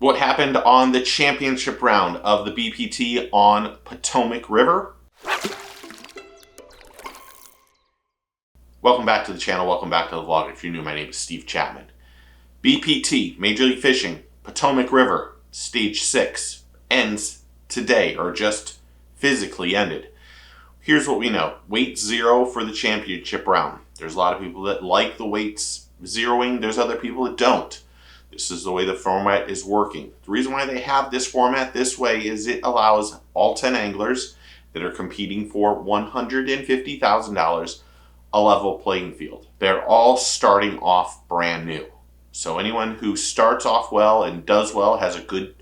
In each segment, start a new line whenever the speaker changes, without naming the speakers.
what happened on the championship round of the BPT on Potomac River. Welcome back to the channel, welcome back to the vlog. If you're new, my name is Steve Chapman. BPT, Major League Fishing, Potomac River, Stage 6, ends today, or just physically ended. Here's what we know. Weight 0 for the championship round. There's a lot of people that like the weights zeroing. There's other people that don't. This is the way the format is working. The reason why they have this format this way is it allows all 10 anglers that are competing for $150,000 a level playing field. They're all starting off brand new. So anyone who starts off well and does well has a good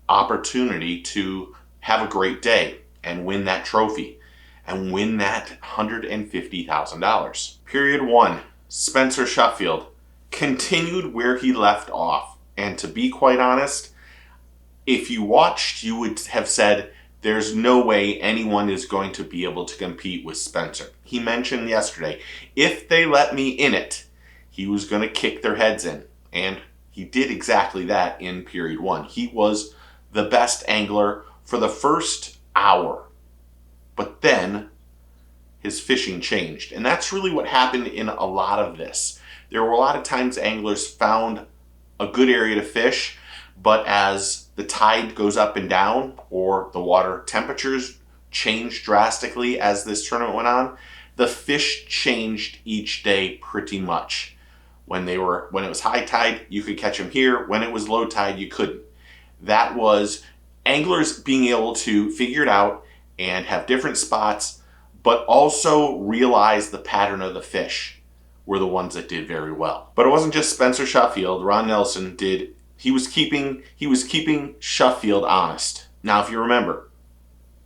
opportunity to have a great day and win that trophy and win that $150,000. Period 1, Spencer Sheffield continued where he left off. And to be quite honest, if you watched, you would have said, there's no way anyone is going to be able to compete with Spencer. He mentioned yesterday, if they let me in it, he was going to kick their heads in. And he did exactly that in period 1. He was the best angler for the first hour. But then his fishing changed. And that's really what happened in a lot of this. There were a lot of times anglers found a good area to fish, but as the tide goes up and down or the water temperatures changed drastically as this tournament went on, the fish changed each day pretty much. When it was high tide, you could catch them here. When it was low tide, you couldn't. That was anglers being able to figure it out and have different spots, but also realize the pattern of the fish were the ones that did very well. But it wasn't just Spencer Sheffield. Ron Nelson he was keeping Sheffield honest. Now, if you remember,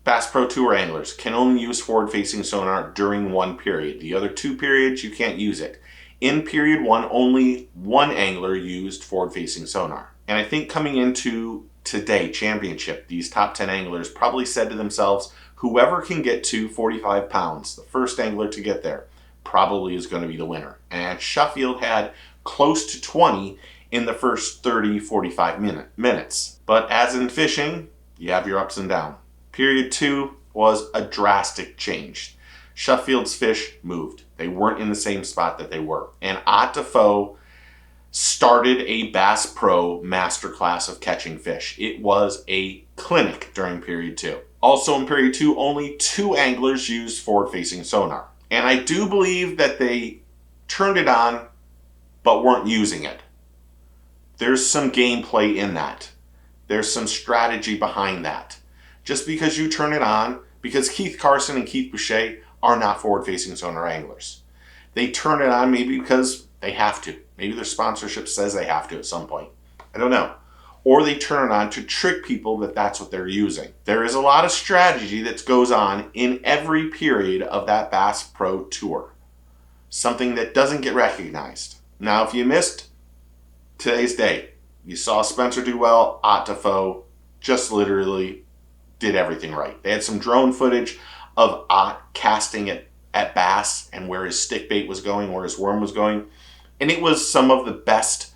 Bass Pro Tour anglers can only use forward-facing sonar during one period. The other 2 periods, you can't use it. In period 1, only one angler used forward-facing sonar. And I think coming into today, championship, these top 10 anglers probably said to themselves, whoever can get to 45 pounds, the first angler to get there, probably is going to be the winner. And Sheffield had close to 20 in the first 30-45 minutes. But as in fishing, you have your ups and downs. Period 2 was a drastic change. Sheffield's fish moved. They weren't in the same spot that they were. And Ott Defoe started a Bass Pro masterclass of catching fish. It was a clinic during period 2. Also in period 2, only 2 anglers used forward-facing sonar. And I do believe that they turned it on, but weren't using it. There's some gameplay in that. There's some strategy behind that. Just because you turn it on, because Keith Carson and Keith Boucher are not forward-facing sonar anglers. They turn it on maybe because they have to. Maybe their sponsorship says they have to at some point. I don't know. Or they turn it on to trick people that that's what they're using. There is a lot of strategy that goes on in every period of that Bass Pro Tour. Something that doesn't get recognized. Now, if you missed today's day, you saw Spencer do well, Ott Defoe just literally did everything right. They had some drone footage of Ott casting it at bass and where his stick bait was going, where his worm was going. And it was some of the best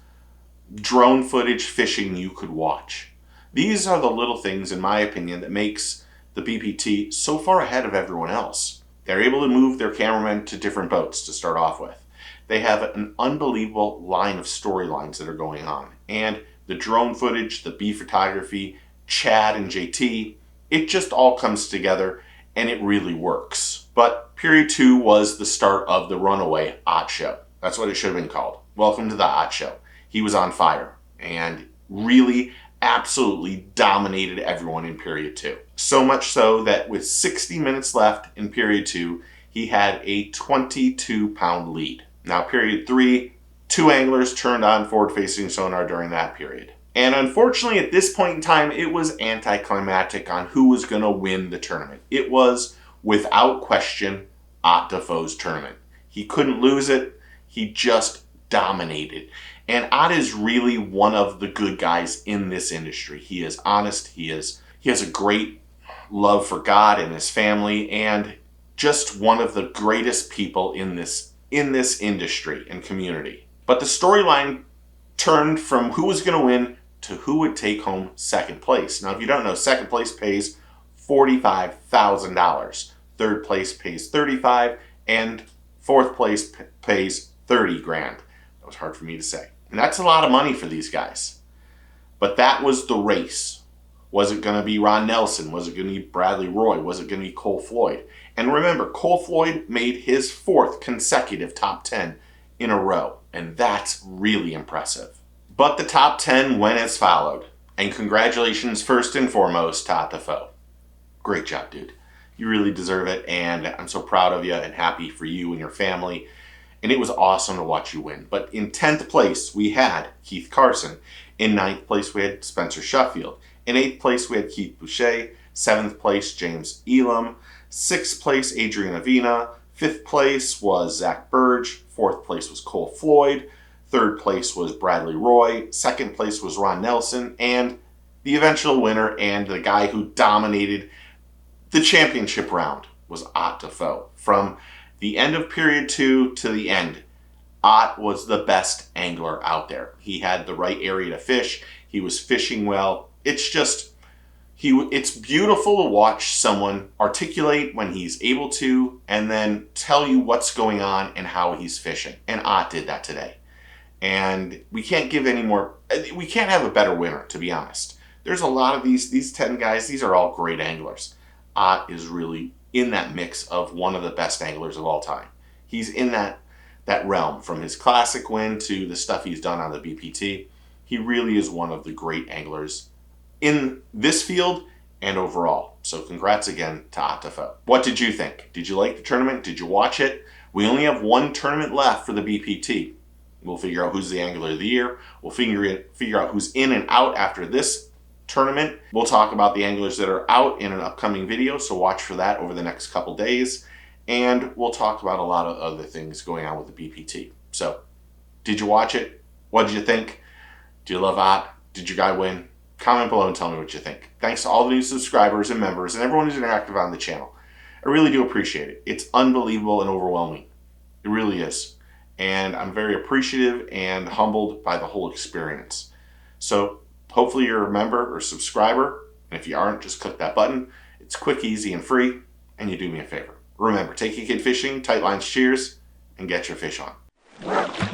drone footage fishing you could watch. These are the little things, in my opinion, that makes the BPT so far ahead of everyone else. They're able to move their cameramen to different boats to start off with. They have an unbelievable line of storylines that are going on. And the drone footage, the bee photography, Chad and JT, it just all comes together and it really works. But period 2 was the start of the runaway Ott Show. That's what it should have been called. Welcome to the Ott Show. He was on fire and really absolutely dominated everyone in period 2. So much so that with 60 minutes left in period 2, he had a 22-pound lead. Now period 3, 2 anglers turned on forward-facing sonar during that period. And unfortunately at this point in time, it was anticlimactic on who was going to win the tournament. It was, without question, Ott Defoe's tournament. He couldn't lose it. He just dominated. And Ott is really one of the good guys in this industry. He is honest. He has a great love for God and his family, and just one of the greatest people in this industry and community. But the storyline turned from who was going to win to who would take home second place. Now, if you don't know, second place pays $45,000. Third place pays $35,000, and fourth place pays $30,000. That was hard for me to say. And that's a lot of money for these guys. But that was the race. Was it going to be Ron Nelson? Was it going to be Bradley Roy? Was it going to be Cole Floyd? And remember, Cole Floyd made his 4th consecutive top 10 in a row. And that's really impressive. But the top 10 went as followed. And congratulations first and foremost to Atefo. Great job, dude. You really deserve it. And I'm so proud of you and happy for you and your family. And it was awesome to watch you win. But in 10th place, we had Keith Carson. In 9th place, we had Spencer Sheffield. In 8th place, we had Keith Boucher. 7th place, James Elam. 6th place, Adrian Avina. 5th place was Zach Burge. 4th place was Cole Floyd. 3rd place was Bradley Roy. 2nd place was Ron Nelson. And the eventual winner and the guy who dominated the championship round was Atefo. From the end of period 2 to the end, Ott was the best angler out there. He had the right area to fish. He was fishing well. It's just, it's beautiful to watch someone articulate when he's able to and then tell you what's going on and how he's fishing. And Ott did that today. And we can't give any more, we can't have a better winner, to be honest. There's a lot of these 10 guys, these are all great anglers. Ott is really in that mix of one of the best anglers of all time. He's in that realm, from his classic win to the stuff he's done on the BPT. He really is one of the great anglers in this field and overall. So congrats again to Atefo. What did you think? Did you like the tournament? Did you watch it? We only have one tournament left for the BPT. We'll figure out who's the angler of the year. We'll figure out who's in and out after this tournament. We'll talk about the anglers that are out in an upcoming video, so watch for that over the next couple days. And we'll talk about a lot of other things going on with the BPT. So, did you watch it? What did you think? Do you love Ott? Did your guy win? Comment below and tell me what you think. Thanks to all the new subscribers and members and everyone who's interactive on the channel. I really do appreciate it. It's unbelievable and overwhelming. It really is. And I'm very appreciative and humbled by the whole experience. So, hopefully you're a member or subscriber. And if you aren't, just click that button. It's quick, easy, and free. And you do me a favor. Remember, take your kid fishing, tight lines, cheers, and get your fish on.